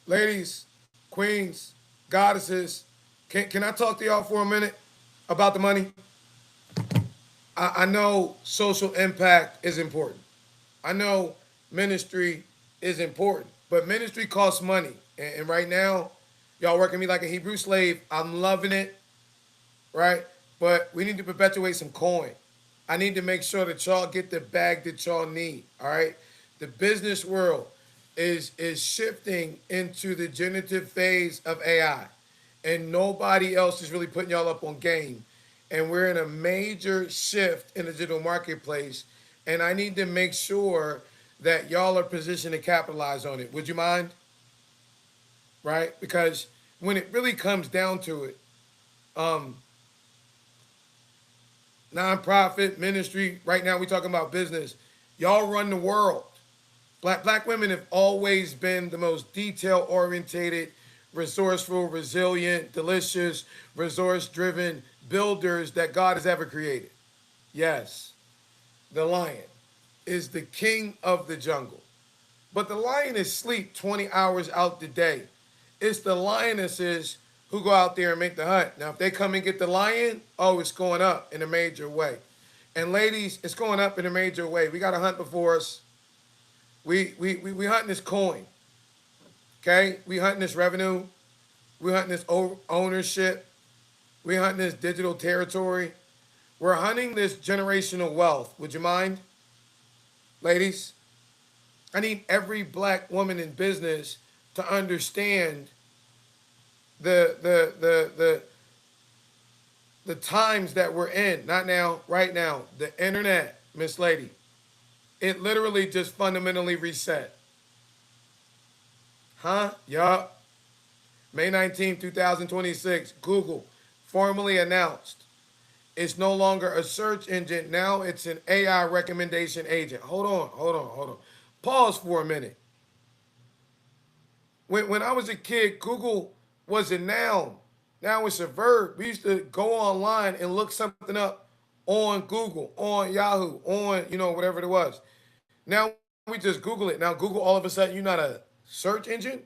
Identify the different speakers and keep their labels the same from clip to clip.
Speaker 1: Ladies, queens, goddesses, can I talk to y'all for a minute about the money? I know social impact is important. I know ministry is important, but ministry costs money. And right now, y'all working me like a Hebrew slave. I'm loving it, right? But we need to perpetuate some coin. I need to make sure that y'all get the bag that y'all need. All right. The business world is shifting into the generative phase of AI, and nobody else is really putting y'all up on game. And we're in a major shift in the digital marketplace, and I need to make sure that y'all are positioned to capitalize on it. Would you mind? Right? Because when it really comes down to it, um, nonprofit ministry. Right now, we talking about business. Y'all run the world. Black women have always been the most detail orientated, resourceful, resilient, delicious, resource driven builders that God has ever created. Yes, the lion is the king of the jungle. But the lion is sleep 20 hours out the day. It's the lionesses who go out there and make the hunt. Now, if they come and get the lion, oh, it's going up in a major way. And ladies, it's going up in a major way. We got a hunt before us. We hunting this coin, okay? We hunting this revenue. We hunting this ownership. We hunting this digital territory. We're hunting this generational wealth. Would you mind, ladies? I need every black woman in business to understand the the times that we're in. Not now, right now. The internet, Miss Lady, it literally just fundamentally reset. Huh? Yup. May 19th, 2026, Google formally announced it's no longer a search engine. Now it's an AI recommendation agent. Hold on. Pause for a minute. When I was a kid, Google was a noun. Now it's a verb. We used to go online and look something up on Google, on Yahoo, on, whatever it was. Now we just Google it. Now Google all of a sudden, you're not a search engine?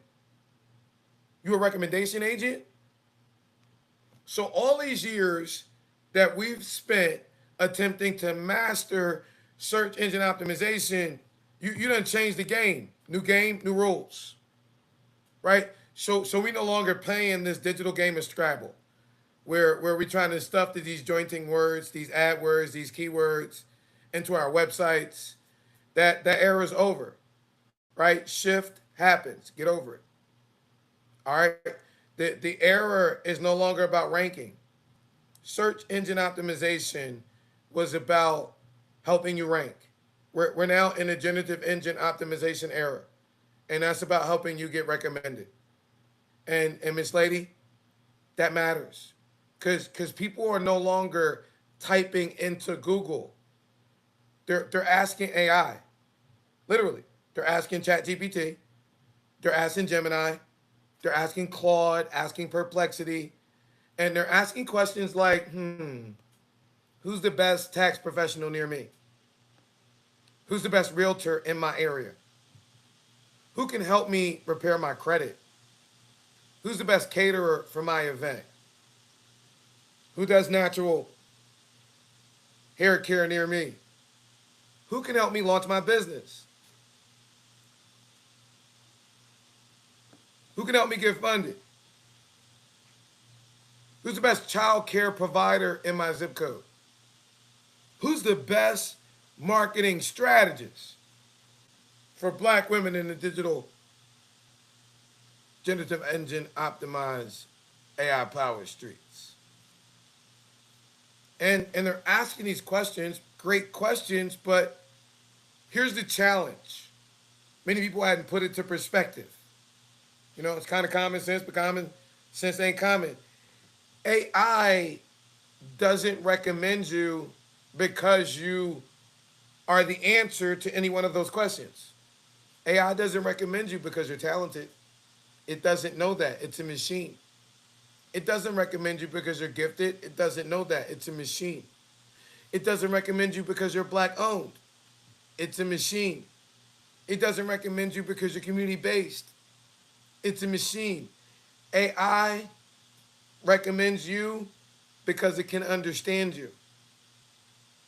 Speaker 1: You a recommendation agent? So all these years that we've spent attempting to master search engine optimization, you done changed the game. New game, new rules. Right? So we no longer playing this digital game of Scrabble, where we trying to stuff these jointing words, these ad words, these keywords into our websites. That era is over. Right? Shift happens. Get over it. All right. The error is no longer about ranking. Search engine optimization was about helping you rank. We're now in a generative engine optimization era, and that's about helping you get recommended. And Miss Lady, that matters, because people are no longer typing into Google. They're asking AI, literally. They're asking ChatGPT. They're asking Gemini. They're asking Claude, asking Perplexity, and they're asking questions like, who's the best tax professional near me? Who's the best realtor in my area? Who can help me repair my credit? Who's the best caterer for my event? Who does natural hair care near me? Who can help me launch my business? Who can help me get funded? Who's the best child care provider in my zip code? Who's the best marketing strategist for black women in the digital generative engine optimized AI powered streets? And they're asking these questions, great questions, but here's the challenge. Many people hadn't put it to perspective. It's kind of common sense, but common sense ain't common. AI doesn't recommend you because you are the answer to any one of those questions. AI doesn't recommend you because you're talented. It doesn't know that. It's a machine. It doesn't recommend you because you're gifted. It doesn't know that. It's a machine. It doesn't recommend you because you're black owned. It's a machine. It doesn't recommend you because you're community based. It's a machine. AI recommends you because it can understand you.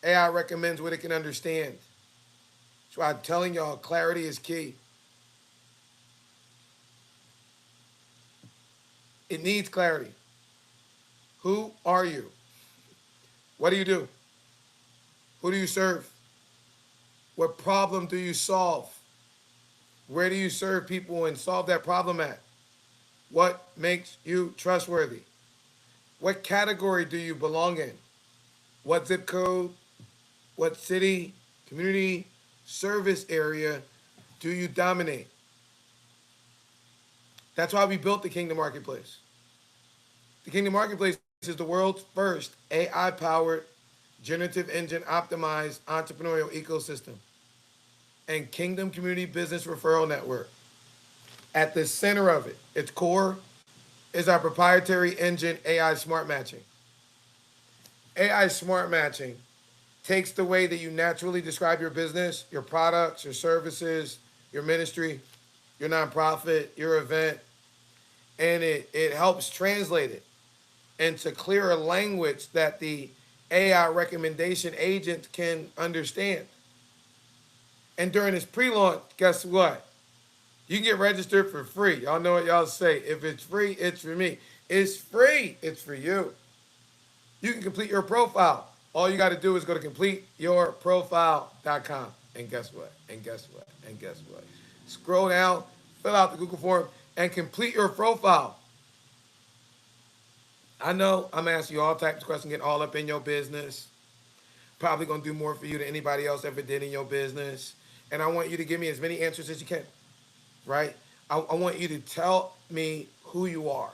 Speaker 1: AI recommends what it can understand. That's why I'm telling y'all clarity is key. It needs clarity. Who are you? What do you do? Who do you serve? What problem do you solve? Where do you serve people and solve that problem at? What makes you trustworthy? What category do you belong in? What zip code? What city, community, service area do you dominate? That's why we built the Kingdom Marketplace. The Kingdom Marketplace is the world's first AI powered, generative engine optimized entrepreneurial ecosystem and Kingdom Community Business Referral Network. At the center of it, its core, is our proprietary engine, AI Smart Matching. AI Smart Matching takes the way that you naturally describe your business, your products, your services, your ministry, your nonprofit, your event, and it helps translate it into clearer language that the AI recommendation agent can understand. And during this pre-launch, guess what? You can get registered for free. Y'all know what y'all say. If it's free, it's for me. It's free. It's for you. You can complete your profile. All you got to do is go to completeyourprofile.com. And guess what? And guess what? And guess what? Scroll down, fill out the Google form, and complete your profile. I know I'm asking you all types of questions, getting all up in your business. Probably going to do more for you than anybody else ever did in your business. And I want you to give me as many answers as you can, right? I want you to tell me who you are,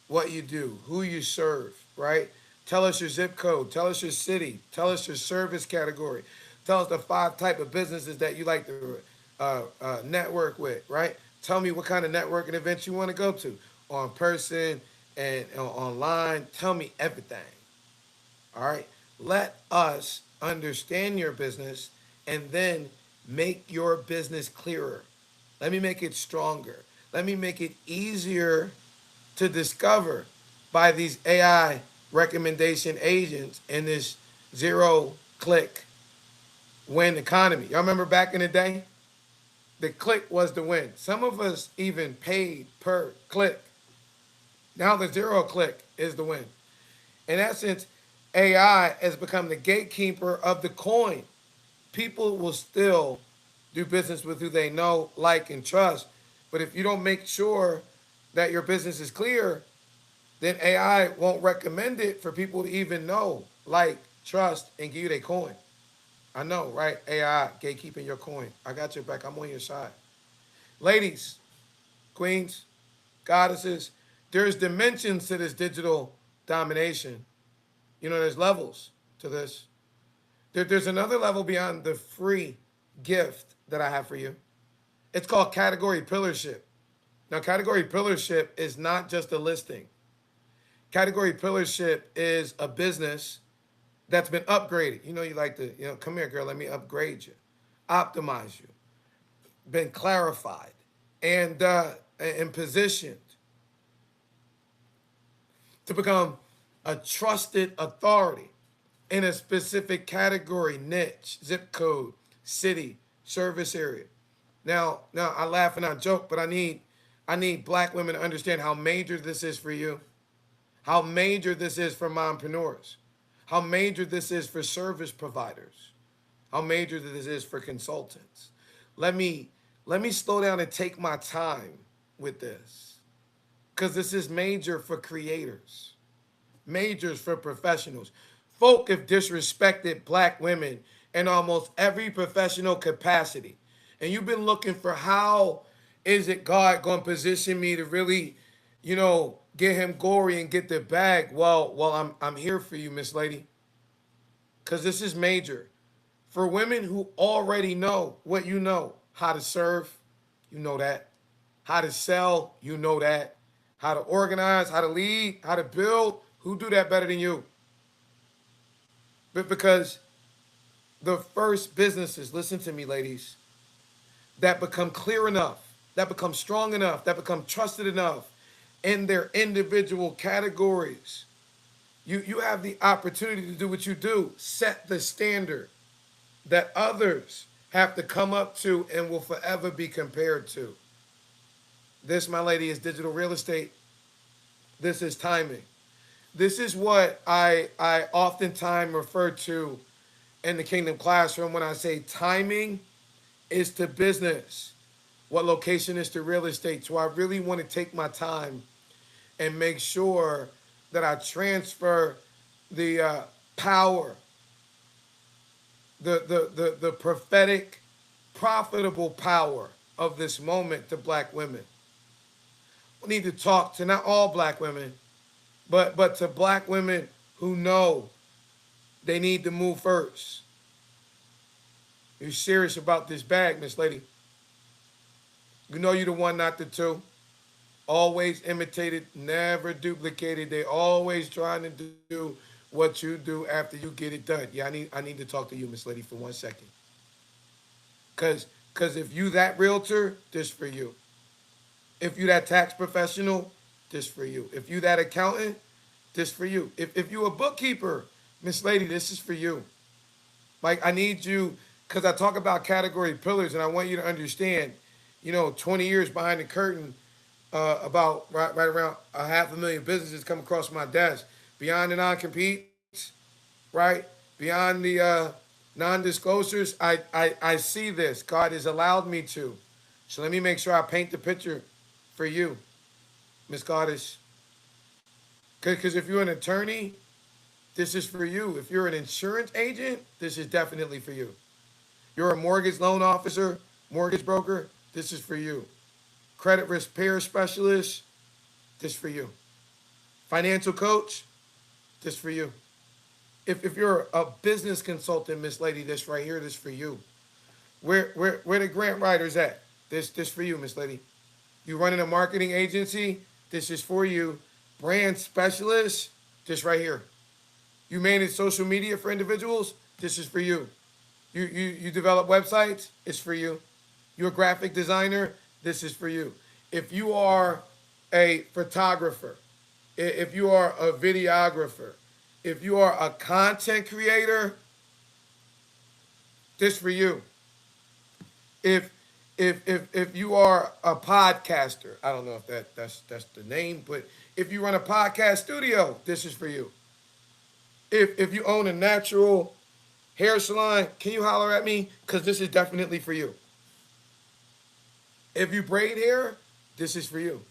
Speaker 1: what you do, who you serve, right? Tell us your zip code. Tell us your city. Tell us your service category. Tell us the 5 type of businesses that you like to network with, right? Tell me what kind of networking events you want to go to, on person and online. Tell me everything, all right? Let us understand your business and then make your business clearer. Let me make it stronger. Let me make it easier to discover by these AI recommendation agents in this zero click win economy. Y'all remember back in the day? The click was the win. Some of us even paid per click. Now the zero click is the win. In essence, AI has become the gatekeeper of the coin. People will still do business with who they know, like, and trust. But if you don't make sure that your business is clear, then AI won't recommend it for people to even know, like, trust, and give you their coin. I know, right? AI, gatekeeping your coin. I got your back. I'm on your side. Ladies, queens, goddesses, there's dimensions to this digital domination. You know, there's levels to this. There's another level beyond the free gift that I have for you. It's called category pillarship. Now, category pillarship is not just a listing. Category pillarship is a business that's been upgraded. You know, you like to, come here, girl, let me upgrade you, optimize you, been clarified and positioned to become a trusted authority in a specific category, niche, zip code, city, service area. Now I laugh and I joke, but I need black women to understand how major this is for you, how major this is for mompreneurs, how major this is for service providers, how major this is for consultants. Let me slow down and take my time with this, because this is major for creators, majors for professionals. Folk have disrespected black women in almost every professional capacity. And you've been looking for, how is it God going to position me to really, get him glory and get the bag? Well, I'm here for you, Miss Lady, because this is major. For women who already know what you know, how to serve, you know that. How to sell, you know that. How to organize, how to lead, how to build, who do that better than you? But because the first businesses, listen to me, ladies, that become clear enough that become strong enough, that become trusted enough in their individual categories. You have the opportunity to do what you do, set the standard that others have to come up to and will forever be compared to. This, my lady, is digital real estate. This is timing. This is what I oftentimes refer to in the Kingdom Classroom when I say timing is to business, what location is to real estate. So I really want to take my time and make sure that I transfer the power, the prophetic, profitable power of this moment to black women. We need to talk to not all black women, but to black women who know they need to move first. You're serious about this bag, Miss Lady. You know you're the one, not the two. Always imitated, never duplicated. They always trying to do what you do after you get it done. Yeah, I need to talk to you, Miss Lady, for 1 second. Cause if you that realtor, this for you. If you that tax professional, this for you. If you that accountant, this for you. If you a bookkeeper, Miss Lady, this is for you. Like I need you, because I talk about category pillars, and I want you to understand, 20 years behind the curtain, about right around 500,000 businesses come across my desk. Beyond the non-competes, right? Beyond the non-disclosures, I see this. God has allowed me to. So let me make sure I paint the picture for you, Miss Goddess. Because if you're an attorney, this is for you. If you're an insurance agent, this is definitely for you. You're a mortgage loan officer, mortgage broker, this is for you. Credit repair specialist, this for you. Financial coach, this for you. If you're a business consultant, Miss Lady, this right here, this for you. Where the grant writers at? This for you, Miss Lady. You running a marketing agency, this is for you. Brand specialist, this right here. You manage social media for individuals, this is for you. You develop websites, it's for you. You're a graphic designer, this is for you. If you are a photographer, if you are a videographer, if you are a content creator, this for you. If if you are a podcaster, I don't know if that's the name, but if you run a podcast studio, this is for you. If you own a natural hair salon, can you holler at me? Because this is definitely for you. If you braid hair, this is for you.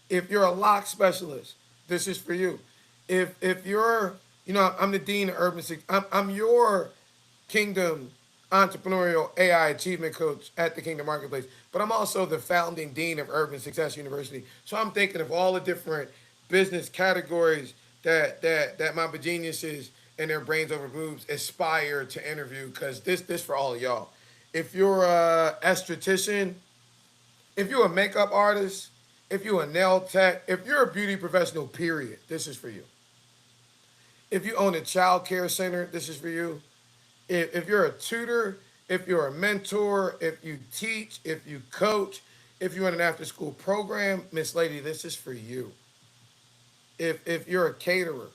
Speaker 1: If you're a lock specialist, this is for you. If you're, I'm the dean of urban. I'm your Kingdom entrepreneurial AI achievement coach at the Kingdom Marketplace, but I'm also the founding dean of Urban Success University. So I'm thinking of all the different business categories that my geniuses and their brains over boobs aspire to interview. Because this for all of y'all. If you're a esthetician, if you're a makeup artist, if you're a nail tech, if you're a beauty professional, period, this is for you. If you own a child care center, this is for you. If you're a tutor, if you're a mentor, if you teach, if you coach, if you run an after school program, Miss Lady, this is for you. If you're a caterer,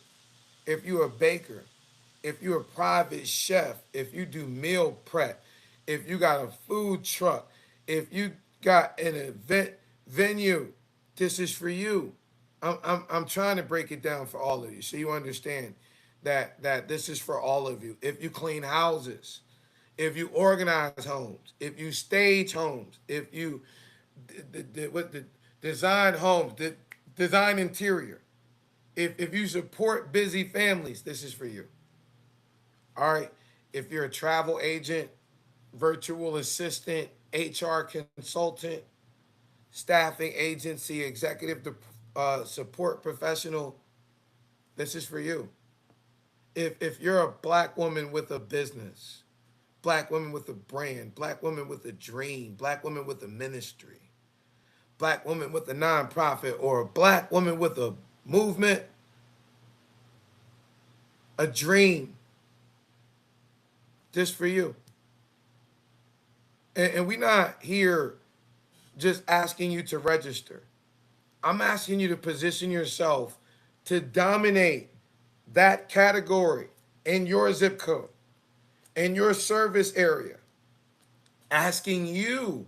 Speaker 1: if you're a baker, if you're a private chef, if you do meal prep, if you got a food truck, if you got an event venue, this is for you. I'm trying to break it down for all of you so you understand that this is for all of you. If you clean houses, if you organize homes, if you stage homes, if you design homes, design interior, if you support busy families, this is for you. All right. If you're a travel agent, virtual assistant, HR consultant, staffing agency, executive support professional, this is for you. If you're a black woman with a business, black woman with a brand, black woman with a dream, black woman with a ministry, black woman with a nonprofit, or a black woman with a movement, a dream, this for you. And we're not here just asking you to register. I'm asking you to position yourself to dominate that category in your zip code, in your service area, asking you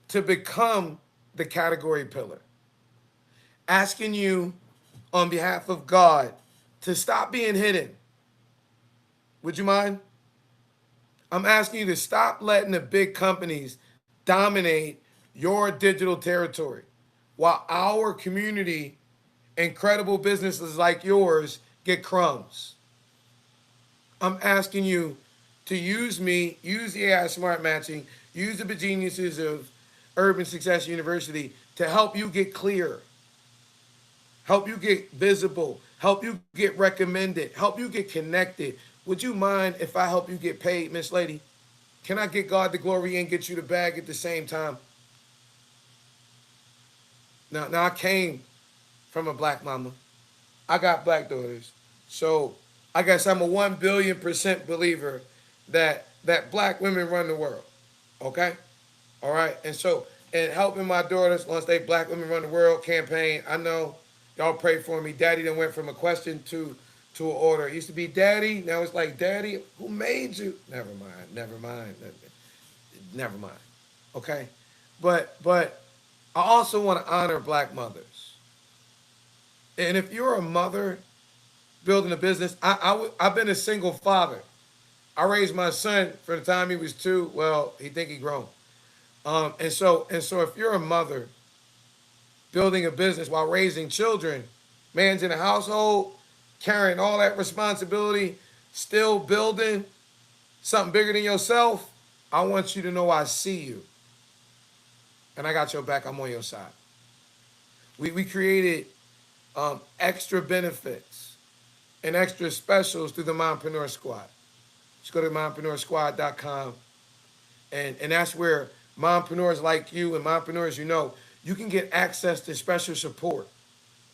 Speaker 1: to become the category pillar, asking you on behalf of God to stop being hidden. Would you mind? I'm asking you to stop letting the big companies dominate your digital territory while our community, incredible businesses like yours, get crumbs. I'm asking you to use me, use the AI Smart Matching, use the geniuses of Urban Success University to help you get clear, help you get visible, help you get recommended, help you get connected. Would you mind if I help you get paid, Miss Lady? Can I get God the glory and get you the bag at the same time? Now I came from a black mama. I got black daughters. So I guess I'm a 1 billion% believer that black women run the world. Okay? All right. And so in helping my daughters, once they Black Women Run the World campaign, I know y'all pray for me. Daddy then went from a question to an order. It used to be daddy, now it's like daddy, who made you? Never mind. Okay? But I also want to honor black mothers. And if you're a mother building a business, I've been a single father. I raised my son from the time he was 2. Well, he think he grown. And so if you're a mother building a business while raising children, man's in a household, carrying all that responsibility, still building something bigger than yourself, I want you to know I see you. And I got your back. I'm on your side. We created extra benefits and extra specials through the Mompreneur Squad. Just go to mompreneurSquad.com. And that's where mompreneurs like you and mompreneurs you know, you can get access to special support,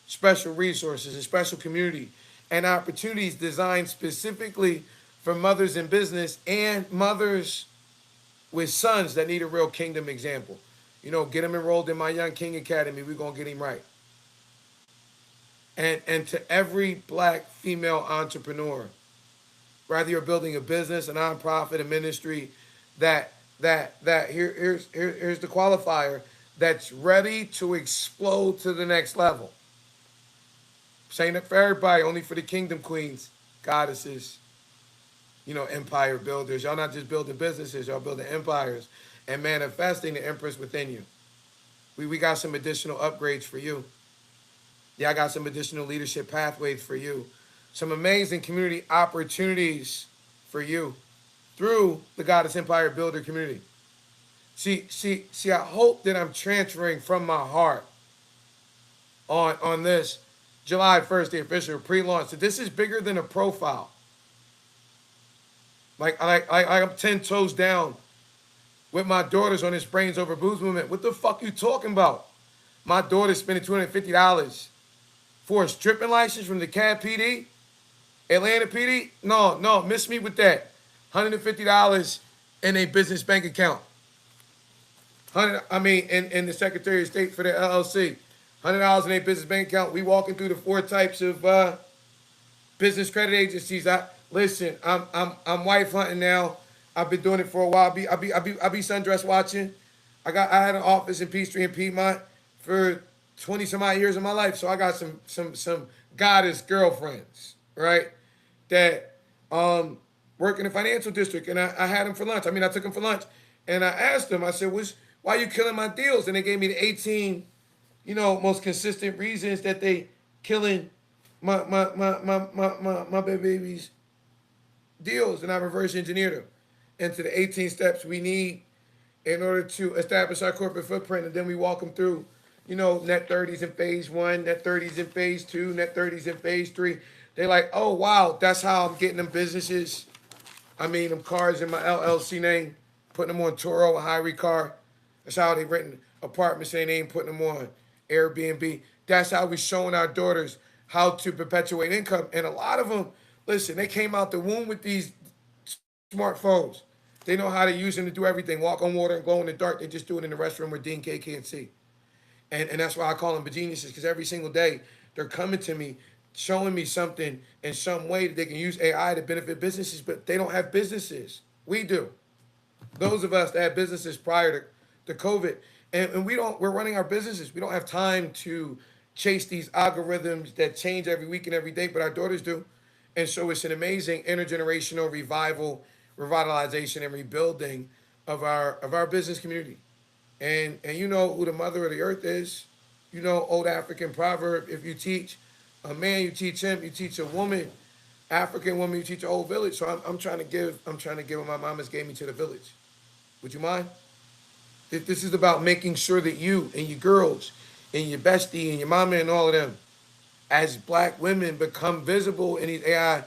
Speaker 1: special resources, and special community and opportunities designed specifically for mothers in business and mothers with sons that need a real kingdom example. You know, get them enrolled in my Young King Academy. We're going to get him right. And to every black female entrepreneur, whether you're building a business, a nonprofit, a ministry, here's the qualifier that's ready to explode to the next level. Saying it for everybody, only for the kingdom queens, goddesses, you know, empire builders. Y'all not just building businesses, y'all building empires and manifesting the empress within you. We got some additional upgrades for you. Yeah, I got some additional leadership pathways for you. Some amazing community opportunities for you through the Goddess Empire Builder community. See, I hope that I'm transferring from my heart on this July 1st, the official pre-launch. So this is bigger than a profile. Like I'm 10 toes down with my daughters on this Brains Over Booze movement. What the fuck you talking about? My daughter's spending $250 for a stripping license from the CAD PD, Atlanta PD. No, miss me with that. $150 in a business bank account. In the Secretary of State for the LLC. $100 in a business bank account. We walking through the 4 types of business credit agencies. I'm wife hunting now. I've been doing it for a while. I be sundress watching. I had an office in Peachtree and Piedmont for 20 some odd years of my life. So I got some goddess girlfriends, right? That work in the financial district, and I had them for lunch. I took them for lunch, and I asked them. I said, "Why are you killing my deals?" And they gave me the 18, most consistent reasons that they killing my baby's deals, and I reverse engineered them into the 18 steps we need in order to establish our corporate footprint, and then we walk them through, net 30s in phase 1, net 30s in phase 2, net 30s in phase 3. They're like, oh wow, that's how I'm getting them businesses. Them cars in my LLC name, putting them on Turo, a Hyrie car. That's how they renting apartments and they ain't putting them on Airbnb. That's how we showing our daughters how to perpetuate income. And a lot of them, listen, they came out the womb with these smartphones. They know how to use them to do everything. Walk on water and glow in the dark. They just do it in the restroom where Dean K can't see. And that's why I call them geniuses, because every single day they're coming to me, showing me something in some way that they can use AI to benefit businesses, but they don't have businesses. We do. Those of us that had businesses prior to COVID, and we're running our businesses. We don't have time to chase these algorithms that change every week and every day, but our daughters do. And so it's an amazing intergenerational revival, revitalization, and rebuilding of our business community. And you know who the mother of the earth is. You know, old African proverb, if you teach a man, you teach him, you teach a woman, African woman, you teach a whole village. So I'm trying to give what my mamas gave me to the village. Would you mind? This is about making sure that you and your girls and your bestie and your mama and all of them, as black women, become visible in these AI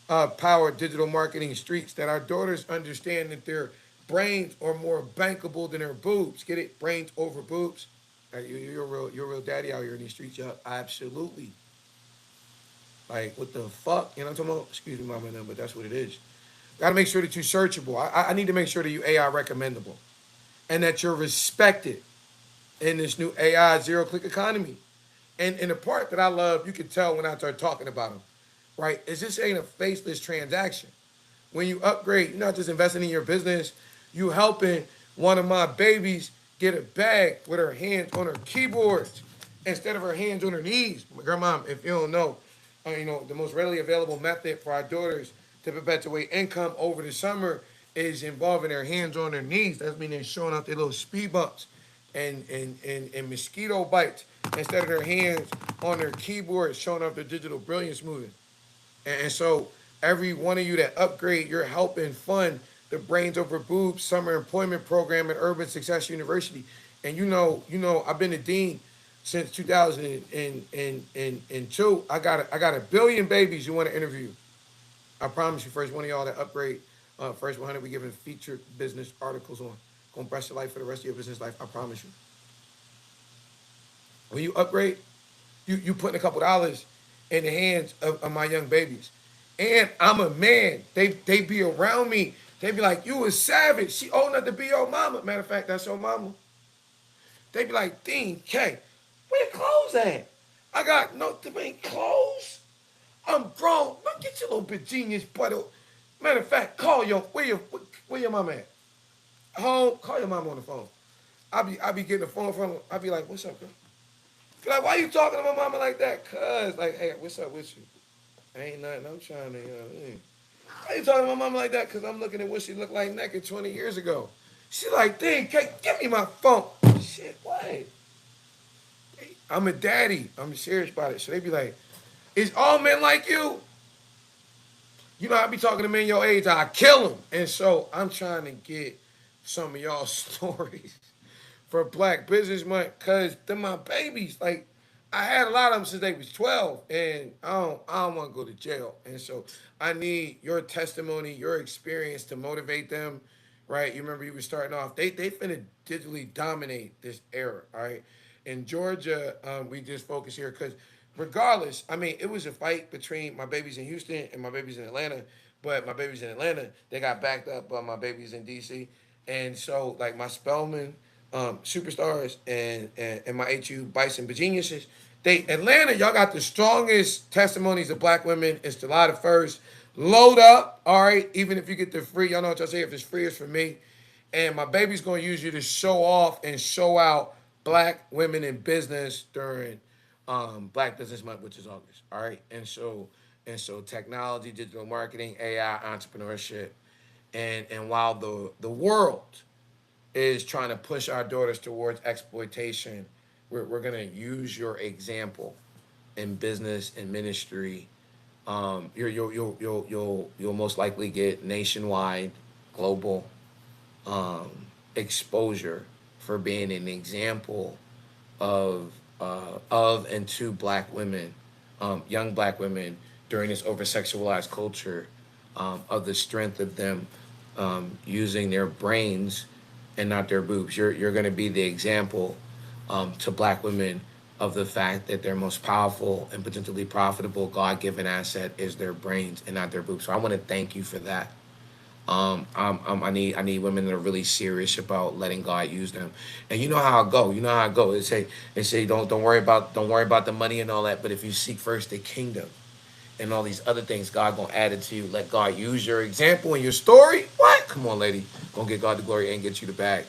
Speaker 1: powered digital marketing streets, that our daughters understand that their brains are more bankable than their boobs. Get it? Brains over boobs. You're a real daddy out here in these streets, y'all. Absolutely. Like, what the fuck? You know what I'm talking about? Excuse me, mama, but that's what it is. Got to make sure that you're searchable. I need to make sure that you AI recommendable and that you're respected in this new AI zero click economy. And the part that I love, you can tell when I start talking about them, right? Is this ain't a faceless transaction. When you upgrade, you're not just investing in your business, you helping one of my babies get a bag with her hands on her keyboards instead of her hands on her knees. My grandma, if you don't know, the most readily available method for our daughters to perpetuate income over the summer is involving their hands on their knees. That means they're showing out their little speed bumps and mosquito bites instead of their hands on their keyboard showing up their digital brilliance moving. And so every one of you that upgrade, you're helping fund the Brains Over Boobs summer employment program at Urban Success University. And I've been the dean since 2002. I got a billion babies you want to interview. I promise you, first one of y'all that upgrade, first 100, we giving featured business articles on. Gonna bless your life for the rest of your business life. I promise you. When you upgrade, you putting a couple dollars in the hands of my young babies. And I'm a man. They be around me. They be like, you a savage. She old enough to be your mama. Matter of fact, that's your mama. They be like, Dean K, where your clothes at? I got no clothes. I'm grown. Look, get your little bit genius butt. Matter of fact, call where your mama at? Home. Call your mama on the phone. I be getting the phone from her. I be like, what's up, girl? Be like, why you talking to my mama like that? Cuz, like, hey, what's up with you? Ain't nothing. I'm trying to, why you talking to my mama like that? Because I'm looking at what she looked like naked 20 years ago. She like, dang, give me my phone. Shit, what? Hey, I'm a daddy. I'm serious about it. So they be like, is all men like you? You know, I be talking to men your age, I kill them. And so I'm trying to get some of y'all stories for Black Business Month, because they're my babies. Like, I had a lot of them since they was 12, and I don't want to go to jail. And so I need your testimony, your experience to motivate them, right? You remember you were starting off. They finna digitally dominate this era, all right? In Georgia, we just focus here because regardless, I mean, it was a fight between my babies in Houston and my babies in Atlanta, but my babies in Atlanta, they got backed up by my babies in DC. And so, like, my Spelman superstars and my HU Bison Geniuses, Atlanta, y'all got the strongest testimonies of Black women. It's July the 1st. Load up, all right? Even if you get the free, y'all know what y'all say, if it's free, it's for me. And my baby's going to use you to show off and show out Black women in business during Black Business Month, which is August, all right? And so technology, digital marketing, AI, entrepreneurship. And while the world is trying to push our daughters towards exploitation, we're gonna use your example in business and ministry. You'll most likely get nationwide, global exposure for being an example of and to Black women, young Black women during this over sexualized culture, of the strength of them using their brains and not their boobs. You're going to be the example to Black women of the fact that their most powerful and potentially profitable God-given asset is their brains and not their boobs. So I want to thank you for that. I need women that are really serious about letting God use them. And you know how I go. You know how I go. They say don't worry about the money and all that. But if you seek first the kingdom and all these other things, God gonna add it to you. Let God use your example and your story. What? Come on, lady. Gonna get God the glory and get you the bag.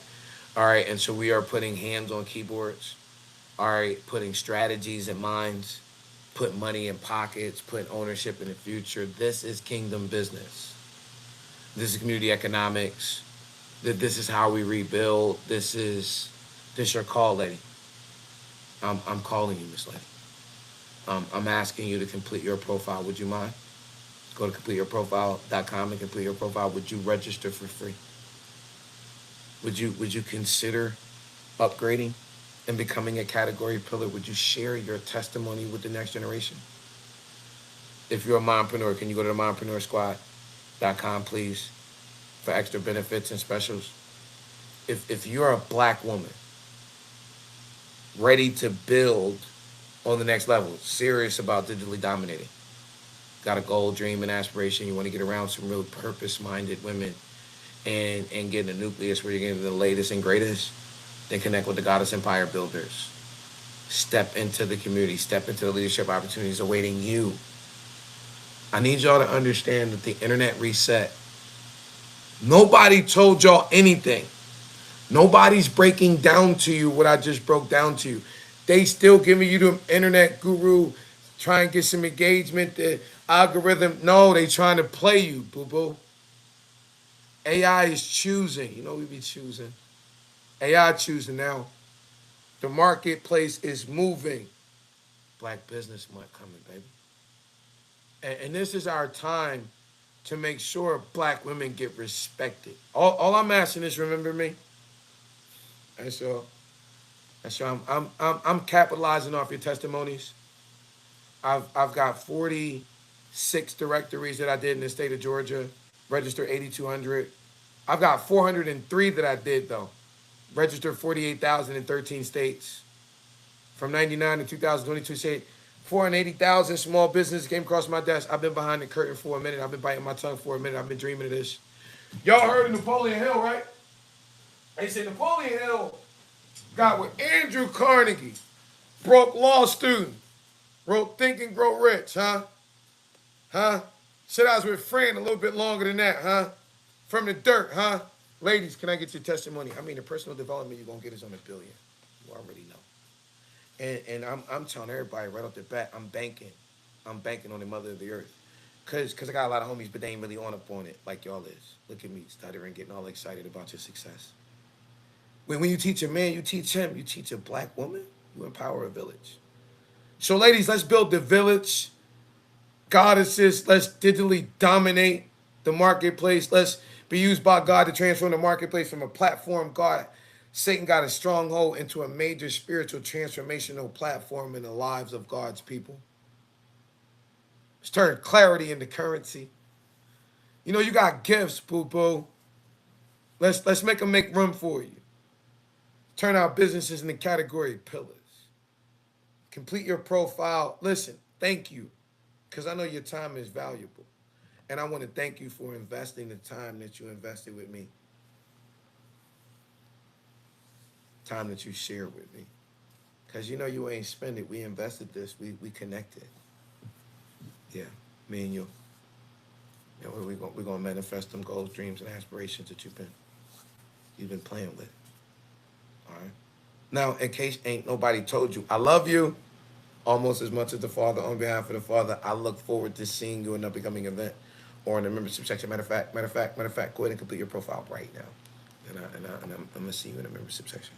Speaker 1: All right. And so we are putting hands on keyboards. All right. Putting strategies in minds. Put money in pockets. Put ownership in the future. This is kingdom business. This is community economics. This is how we rebuild. This your call, lady. I'm calling you, Miss Lady. I'm asking you to complete your profile. Would you mind? Go to completeyourprofile.com and complete your profile. Would you register for free? Would you consider upgrading and becoming a category pillar? Would you share your testimony with the next generation? If you're a mompreneur, can you go to the mompreneursquad.com, please, for extra benefits and specials? If you're a black woman ready to build on the next level, serious about digitally dominating, got a goal, dream, and aspiration, you want to get around some real purpose-minded women and get in the nucleus where you're getting the latest and greatest, then connect with the Goddess Empire Builders. Step into the community, step into the leadership opportunities awaiting you. I need y'all to understand that the internet reset. Nobody told y'all anything. Nobody's breaking down to you what I just broke down to you. They still giving you the internet guru, trying to get some engagement, the algorithm. No, they trying to play you, boo-boo. AI is choosing. You know we be choosing. AI choosing now. The marketplace is moving. Black Business Month coming, baby. And this is our time to make sure black women get respected. All I'm asking is remember me. And so, I'm capitalizing off your testimonies. I've got 46 directories that I did in the state of Georgia, registered 8,200. I've got 403 that I did though, registered 48,000 in 13 states. From 99 to 2022, say 480,000 small businesses came across my desk. I've been behind the curtain for a minute. I've been biting my tongue for a minute. I've been dreaming of this. Y'all heard of Napoleon Hill, right? They said Napoleon Hill got with Andrew Carnegie, broke law student, wrote Think and Grow Rich, huh? Huh? Said I was with Fran a little bit longer than that, huh? From the dirt, huh? Ladies, can I get your testimony? I mean, the personal development you're gonna get is on $1 billion. You already know. And I'm telling everybody right off the bat, I'm banking. I'm banking on the mother of the earth. Cause I got a lot of homies, but they ain't really on up on it like y'all is. Look at me stuttering, getting all excited about your success. When you teach a man, you teach him. You teach a black woman, you empower a village. So ladies, let's build the village. Goddesses, let's digitally dominate the marketplace. Let's be used by God to transform the marketplace from a platform Satan got a stronghold into a major spiritual transformational platform in the lives of God's people. Let's turn clarity into currency. You know, you got gifts, boo-boo. Let's make them make room for you. Turn our businesses into category pillars. Complete your profile. Listen, thank you, because I know your time is valuable. And I want to thank you for investing the time that you invested with me. Time that you shared with me. Because you know you ain't spend it. We invested this. We connected. Yeah, me and you. You know, we're gonna manifest them goals, dreams, and aspirations that you've been playing with. All right. Now, in case ain't nobody told you, I love you almost as much as the Father. On behalf of the Father, I look forward to seeing you in an upcoming event or in the membership section. Matter of fact, go ahead and complete your profile right now, and I'm gonna see you in the membership section.